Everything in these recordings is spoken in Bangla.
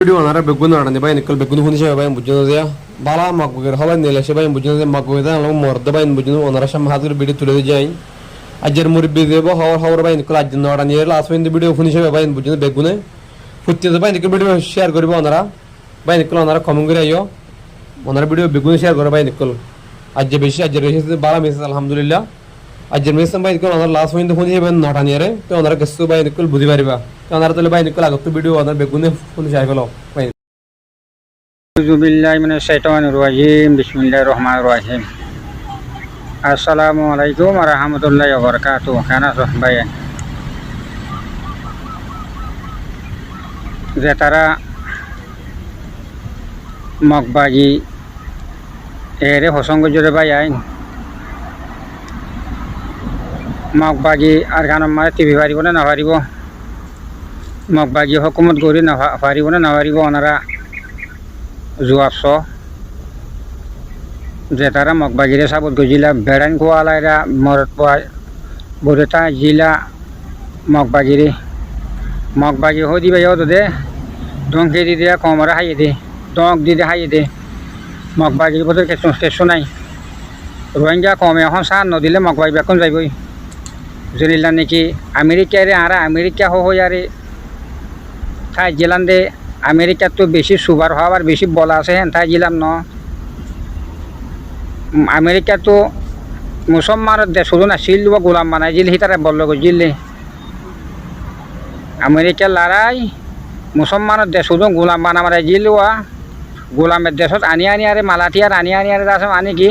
Video anara begun arane bay nikol begun huni se bay bujun dia bala mak buger haba nile se bay bujun dia mak buger dan mor da bay bujun onara sham hadir video tule jain ajer muri video bo hawar bay nikol ajun arane last when the video huni se bay bujun begune futti da bay nikol video share koribo onara bay nikol onara comment kore ayo onara video begun share kore bay nikol ajje beshi bala mes alhamdulillah ajjer mes bay nikol onara last when the huni se bay not anere to onara gesu bay nikol budi pariba Kanar tole bay nikol agotto video onar begune phone share kolo bay A'udzu billahi minasyaitonir rajim. Bismillahirrahmanirrahim. Assalamualaikum warahmatullahi wabarakatuh. Kana sohbayan. Zetara makbaji ere hosongo jore bayain. Makbaji arganam mare TV baribo na baribo. Makbaji hukumat gori na baribo na baribo onara Zuapso Zetara Mokbagire Sabut Gojila Beran Kuala Morotwa Bureta Jila Mokbagiri Mokbagi Hodi Bayodo de Donkey di dia Komara Hayede Donk di Hayede Mokbagi Boto Kesonai Rohingya Kome Honsan no dile Mokbagi Bakun Zaibui Zurila Niki Amerika Ara Amerika Hoyare Thai Jelande America তো বেশি সুপার হওয়ার বেশি বলা আছে হ্যাঁ তাই জিলাম ন আমেরিকা তো মুসলমানের দেশ শুধু না শিল গোলাম বানাই জিল হিতারে বলল জিলে আমেরিকা লড়াই মুসলমানের দেশ শুধু গোলাম বানামারে জিলুয়া গোলামের দেশত আনি আরে মালাটিয়ার আনি আরে দাস আনি কি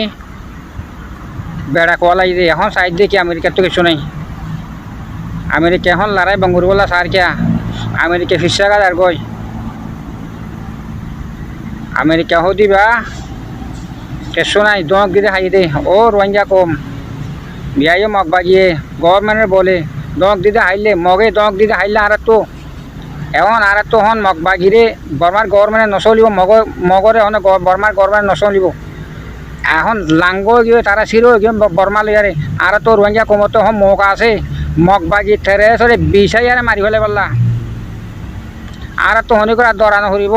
বেড়া কোয়ালাই দিয়ে এখন সাইড দিয়ে কি আমেরিকার তো কিছু নেই আমেরিকা এখন লড়াই বঙ্গুরবলা সার কে আমেরিকা ফিসাগার আর গই Amerika hodi ba kesonai donk gide haide o rohingya kom biayo makbagie government bole donk dide haile moge donk dide haile arato এখন arato hon makbagire বর্মার গভর্নমেন্ট নচলিব মগরে হন বর্মার গভর্নমেন্ট নচলিব এখন লাঙ্গ গিয়ে তারা ছিল বর্মা লয়ারে arato rohingya কমতো হম মগ আছে মকবাগি থেরে সরে বিষাইয়ারে মারি ফেলে বললা arato হনি করে দরানো হরিব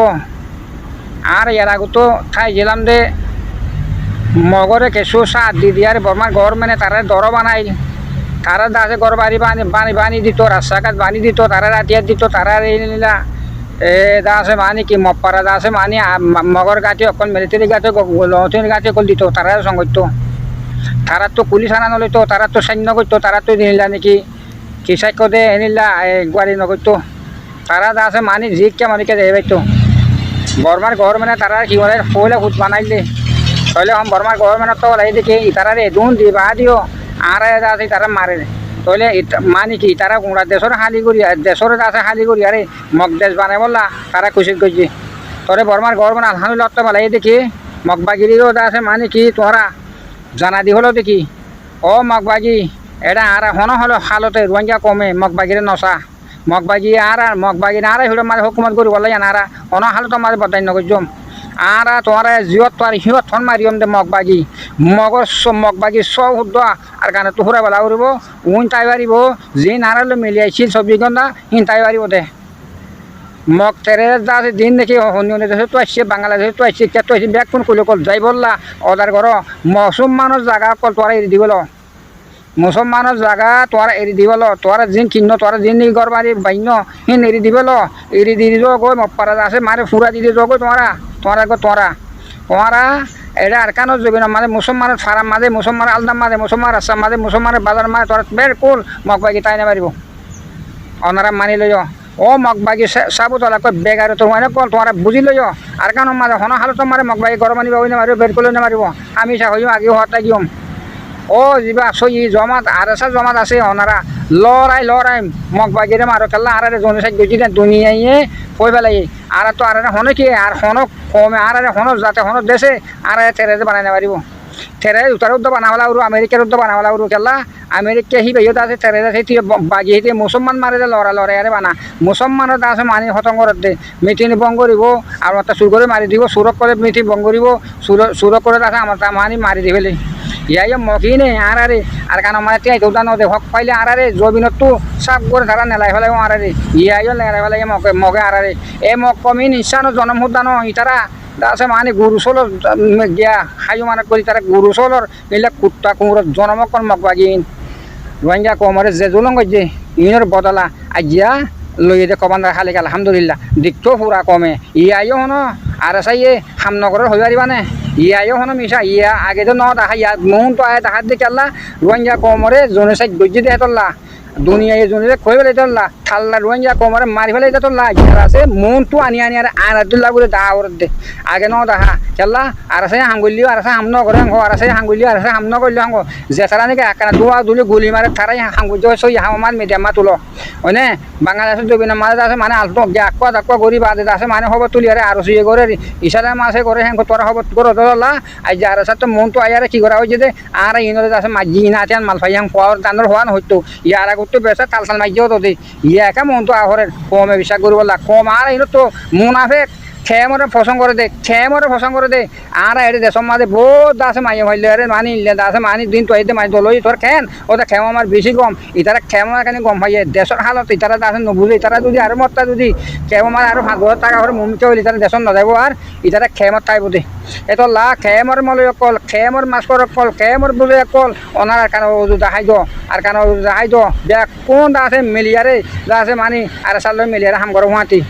আর এর আগে তো ঠাই গেলাম দে মগরে কেসু সাত দি দিয়ার বর্মার গভর্নমেন্টে তারা দর বানাই তারা দাসে ঘর বানি দিত রাস্তাঘাট বানি দিত তারা রাতিয়ার দিত তারা নিলা দাসে মানি কি মপারা দাসে মানি মগর গাঁতি অকল মিলিটারি গাঁতি লথিন গাঁতি অকল দিত তারা সংগত তারা তো পুলিশ আনা নলইতো তারা তো সৈন্য করতো তারা তো নিলা নাকি কি সাক্ষ্য দে নিলা গাড়ি নগরতো তারা দাসে মানি জিকে মানিকে দেয় বাইতো বর্মার গভর্নমেন্টে তারা কি বলে পয়লা ফুট বানাইলে তাহলে হম বর্মার গভর্নমেন্ট তো এই দেখে তারা রে দুন দি বা দিও আর আছে তারা মারে তাহলে মানে কি তারা কোনটা দেশের হালি করি দেশের আছে হালি করি আরে মগ দেশ বানাই বললা তারা খুশি করছে তোরে বর্মার গভর্নমেন্ট আলহামদুলিল্লাহ তো ভালো এই দেখি মগবাগিরিরও আছে মানে কি তোরা জানা দি হলো দেখি ও মগবাগি এটা আর হনো হলো হালতে রোহিঙ্গা কমে মগবাগিরে নসা মগবাগি আর মগবাগি আর হিড়ো মারে হুকুমত করি বলে আনারা অন হালত মারে বদাই নগজম আর তোমার জিয়ত তোর হিয়ত ফোন মারিয়ম দে মগবাগি মগর মগবাগি সব হুদ আর গানে তো হুরা বেলা উড়ব উন তাই পারিব যে নারালো মিলিয়াইছিল সবজি গন্ধা হিন তাই পারিব দে মগ তেরে দাস দিন দেখি অন্য দেশে তো আসছে বাংলাদেশে তো আসছে কে তো আসছে ব্যাগ ফোন করলে কল যাই বললা অদার ঘর মুসলমানের জায়গা কল তোরা এড়ি দিবল মুসলমানের জায়গা তোরা এড়ি দিবল তোরা জিন কিন্ন তোরা জিন ঘর বাড়ি বাইন হিন এড়ি দিবল এড়ি দি দিল গো মপারা আছে মারে ফুরা দি দিল গো তোরা এটা আর কেন যাবি না মানে মুসলমানের ফার্ম মাঝে মুসলমানের আলদাম মাঝে মুসলমান রাস্তা মাঝে মুসলমানের বাজার মাঝে তোরা বের কোল মগবাগি তাই না পারিব ওনারা মানি লইয় ও মগবাগি সাবুতলা কই বেগার তো মানে কল তোরা বুঝি লইয় আর কেন মাঝে হন হালত মারে মগবাগি ঘর মানিব ওই না মারিব বের করলে না মারিব আমি চা হইম আগে হতা গিয়ম ও যা সই জমাত আর জমাত আছে ওনারা লড়াই মগবাগিরে মারো খেলা আর জনসাই গেছি দুনিয়ায় কই পেলাই আর তো আর হন কি আর হন কমে আর হন যাতে হন দেশে আর তেরে বানাই না পারিব তেরে উত্তর উদ্দ বানাবলা উড়ু আমেরিকার উদ্দ বানাবলা উড়ু খেলা আমেরিকা হি বেয়ত আছে তেরে আছে বাগি হিতে মুসলমান মারে যে লড়াই আরে বানা মুসলমানের আছে মানি হতঙ্গর দে মিটিং বং করিব আর একটা সুর করে মারি দিব সুরক করে মিটিং বং করিব সুরক করে আছে আমার মানি মারি দিবেলে ইয়াই মকিনে আর কারণ মানে তিয়াই তো নদে হক পাইলে আরে জবিনতো সাপ করে তারা নেলাই ফেলাই আরে ইয়াইও নেলাই ফেলাই মগে আরে এ মগ কমি নিশানো জনম হুদানো ইতারা দাসে মানে গরু সোলর গিয়া হাইও মানে করি তারা গরু সোলর মিলে কুত্তা কুমড়ো জনমকর মগ বাগিন রোহিঙ্গা কমরে যে জুলং যে ইউনের বদলা আজিয়া লইয়ে দে কবান খালি আলহামদুলিল্লাহ দিকটো পুরা কমে ইয়াইও হনো আর সাইয়ে হামনগরের হই পারিবানে ইয়াইও হনো মিশা ইয়া আগে তো ন দেখা ইয়া মন তো আয় দেখার দিকে আল্লাহ রোহিঙ্গা কমরে জনে সাইড গজ্জি দিয়ে তোল্লা দুনিয়া এই জনে কই ফেলে তোল্লা থাল্লা রোহিঙ্গা কমরে মারি ফেলে তোল্লা ইয়ার আছে মন তো আনি আর আনাদুল্লাহ বলে দাওর দে আগে ন দেখা কেল্লা আর সাই হাঙ্গুলিও আর সাই হামনগরে হাঙ্গো আর সাই হাঙ্গুলিও আর সাই হামনগরলি হাঙ্গো যে তারা নাকি একানা দুয়া দুলি গুলি মারে তারাই হাঙ্গুজ সই হামার মিডিয়ামা তুলো ওনে বাংলাদেশের জবিনের মাঝে আছে মানে আলতো আকোয়া দাকুয়া গরি বাদে আছে মানে হব তুলি আরে আর সুয়ে করে ইশারা মাসে করে হ্যাঁ তোরা হব করে তোলা আজ আর সাথে মন তো আয়ারে কি করা হয়েছে যে আর ইনরে আছে মাঝি নাতে মাল ফাই হাম পাওয়ার দান্দর হওয়ান হইতো ইয়ার আগে তো বেসা তাল তাল মাইজিও তো দে ইয়া একা মন তো আহরের কমে বিশ্বাস করিব লাগ কম আর ইনো তো মুনাফেক খেমরে ফসং করে দে আর এটি দেশের মাঝে বহুত আছে মাইয়ে হইলে আরে মানি আছে মানি দিন তো এতে মাই দলই তোর খেন ওটা খেম আমার বেশি কম ইতারা খেম এখানে গম পাইয়ে দেশের হালত ইতারা আছে নবুঝে ইতারা যদি আরো মতটা যদি খেম আমার আরো 5,000 টাকা করে মুমিকে হইলে ইতারা দেশত নযাব আর ইতারা খেমত তাইব দে এত লা খেমর মলয় কল খেমর মাছর কল খেমর বুঝে কল ওনার আর কানো দেখাই দো আর কানো দেখাই দো দেখ কোন আছে মিলিয়ারে যা আছে মানি আর সাল মিলিয়ারে হাম করে হুঁয়াতি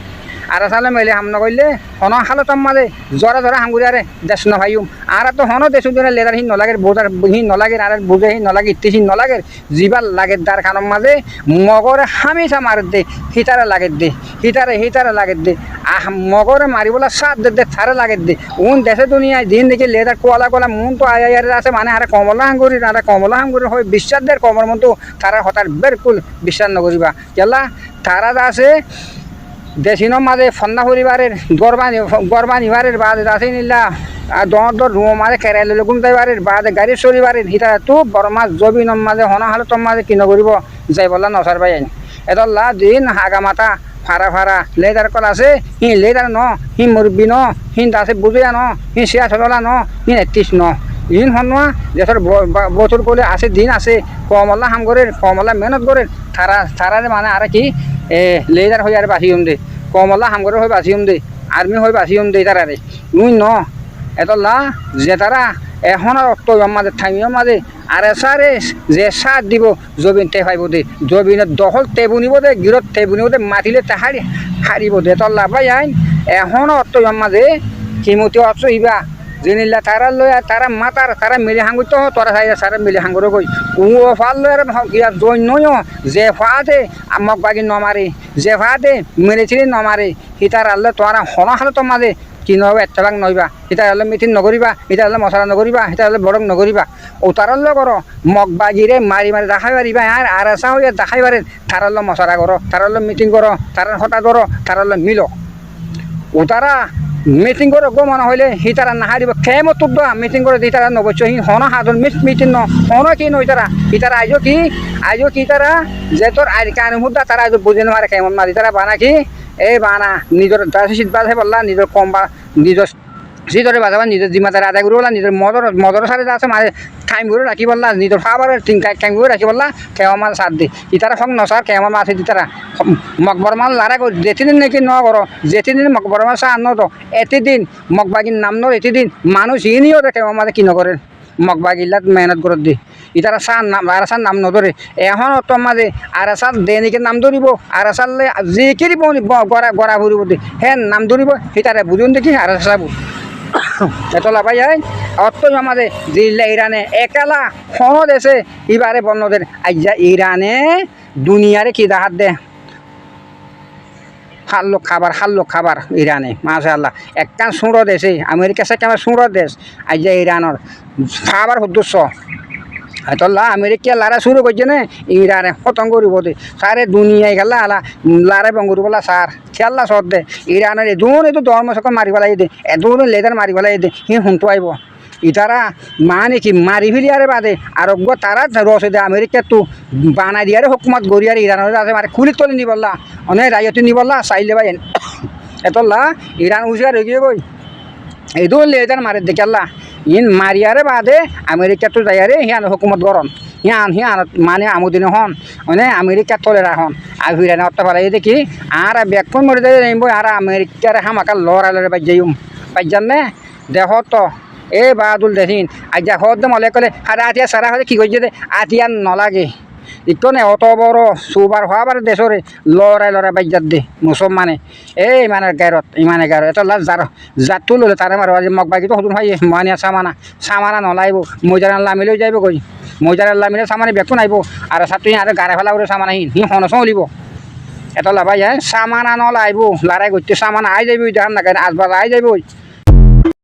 আর সালে মেলে হাম নগরলে হন হালতম মাঝে জরা জরা হাঙ্গুরিয়ারে দেশ নভাইম আর তো হন দেশ দিনে লেদার হিন নলাগের বোঝার হিন নলাগের আর বুঝে হিন নলাগে ইত্তিহীন নলাগের জিবার লাগের দার খানম মাঝে মগরে হামেশা মার দে হিতারে লাগের দে হিতারে লাগের দে মগরে মারিবলা সাত দে থারে লাগের দে উন দেশে দুনিয়ায় দিন দেখে লেদার কোয়ালা কোলা মন তো আয়ারে আছে মানে আর কমলা হাঙ্গুরি হয় বিশ্বাস দের কমর মন তো তারা হঠাৎ বিলকুল বিশ্বাস নকরিবা কেলা তারা আছে দেশিনো মাঝে ফন্না পরিবারের গরবা নিবারের বাদে আছে নিলা আর দর রুম মাঝে কেরাই লইলে গুম যাইবারের বাদে গাড়ি চলিবারের হিতারা তো বড় মাছ জবিনম মাঝে হনা হালতম মাঝে কিন করিব যাই বললা নসার পাই এদল্লা দিন হাগা মাথা ফারা লেদার কল আছে হি লেদার ন হি মুরব্বী ন হিন আছে বুঝিয়া ন হি শিয়া চলা ন হি 31 ন ইন হনোয়া দেশের বছর বলে আছে দিন আছে কমলা হাম করে কমলা মেহনত করে থারারে মানে আর কি লেদার হয়ে আর বাসিম দে কমলা হাম করে হয়ে বাসিম দে আর্মি হয়ে বাসিম দে তারারে নুই ন এতলা যে তারা এখন আর অক্ত মাঝে থামিও মাঝে আর সারে যে সার দিব জবিন তে পাইব দে জবিনের দখল তেবু নিব দে গিরত তেবু নিব দে মাতিলে তাহারি হারিব দে তল্লা পাই আইন এখন অক্ত মাঝে কিমতি অর্থ ইবা জিনিলা তারা লয় তারা মাতার তারা মিলে হাঙ্গুর তো তোরা সাইডে সারা মিলে হাঙ্গুর কই ও ফাল লয় ইয়া জৈন যে ফাতে আমাক বাগি নমারে যে ফাতে মিলিটারি নমারে হিতার আল্লে তোরা হন হাল তো মাঝে কি নহব এতবাক নইবা হিতার আল্লে মিটিং নকরিবা হিতার আল্লে মশলা নকরিবা হিতার আল্লে বড়ক নকরিবা ও তারার লো করো মগ বাগিরে মারি দেখাই পারিবা আর আসা হইয়া দেখাই পারে তারার লো মশলা করো তারার লো মিটিং করো তারার হঠাৎ করো তারার লো মিলো ও তারা মিটিং করে গো মনে হইলে হিতারা না হারিব খেমো তুব মিটিং করে হিতারা নবচ্ছ হি হন হাজন মিটিং ন হন কি নই হিতারা আইজো কি তারা যে তোর আই কান মুদ্দা তারা আইজো বুঝে মারে কেমন মারি তারা বানা কি এই বানা নিজের দাসি শীত বাজে বললা নিজের কম বা নিজের সিধরে বাজাবা নিজের জিম্মাদারি আদায় করে বললা নিজের মদর সাথে আছে মানে টাইম করে রাখি বললা নিজের খাবারের টাইম করে রাখি বললা কেমন মাল সার দি ইতারা সঙ্গ নসার কেমন মাছ দি তারা মকবর মাল লারা করি যেতিদিন নাকি ন করো যেতিদিন মকবর মাল সার ন তো এতিদিন মকবাগির নাম ন এতিদিন মানুষ ইনিও তো কেমন মাঝে কি নকরেন মকবাগিল্লাত মেহনত করে দি ইতারা সার নাম আর সার নাম নধরে এখন অত মাঝে আর সার দেনিকে নাম ধরিব আর সারলে যে কিরিব গড়া ভরিব দি হ্যাঁ নাম ধরিব সিতারে বুঝুন দেখি আর সাবু এতলা পাই যায় অর্থ আমাদের জিল্লা ইরানে একালা হন দেশে এবারে বন্যদের আইজা ইরানে দুনিয়ারে কি দেখাত দে হাল্লো খাবার ইরানে মাশাআল্লাহ একখান সুঁড়ো দেশে আমেরিকা সে কেমন সুঁড়ো দেশ আইজা ইরানের খাবার উদ্দেশ্য এতলা আমেরিকা লারা শুরু করছে না ইরানে খতম করিব দে সারে দুনিয়ায় গেলা আলা লারে বঙ্গুর বলা সার খেলা সদ দে ইরানের এদুন এদু ধর্ম সকল মারি পেলাই দে এদুন লেদার মারি পেলাই দে হি শুনতো আইব ইতারা মানে কি মারি ফেলি আরে বাদে আরোগ্য তারা রসে দে আমেরিকা তো বানাই দিয়ারে হুকুমত গড়িয়ারে ইরানের আছে মানে খুলি তলি নিবল্লা অনেক রাজত্ব নিবল্লা চাইলে ভাই এতলা ইরান হুঁশিয়ার হয়ে গিয়ে গই এদুন লেদার মারে দে খেলা ইন মারিয়ারে বাদে আমেরিকা তো যাইয়ারে হিয়ান হুকুমত গরম হিয়ান মানে আমুদিন হন মানে আমেরিকা তলে রাখন আর হুইরা না অর্থ পালাই দেখি আর ব্যাকুন মরে যাই নেব আর আমেরিকার হামাকা লড়াইলে বাজ্যাইম বাজ্যান নে দেহ তো এ বাদুল দেখিন আজ হদ মলে কলে আর আতিয়া সারা হলে কি করছে আতিয়ার নলাগে ইতো নে অত বড় সুবার হওয়ার দেশরে লড়াই বাজ্যাত দে মুসলমানে এই মানে গারত ইমানে গারত এটা লাজ জাতটো ললে তারে মারো আজি মগ বাকি তো সদুন হয় মানিয়া সামানা নলাইব মজার লামিলেও যাইব কই মজার লামিলে সামানে ব্যক্ত নাইব আর সাতুই আর গারে ফেলা করে সামানা সি হনস উলিব এটা লাভাই যায় সামানা নলাইব লড়াই করতে সামানা আই যাইব দেখান না আসবার আই যাইব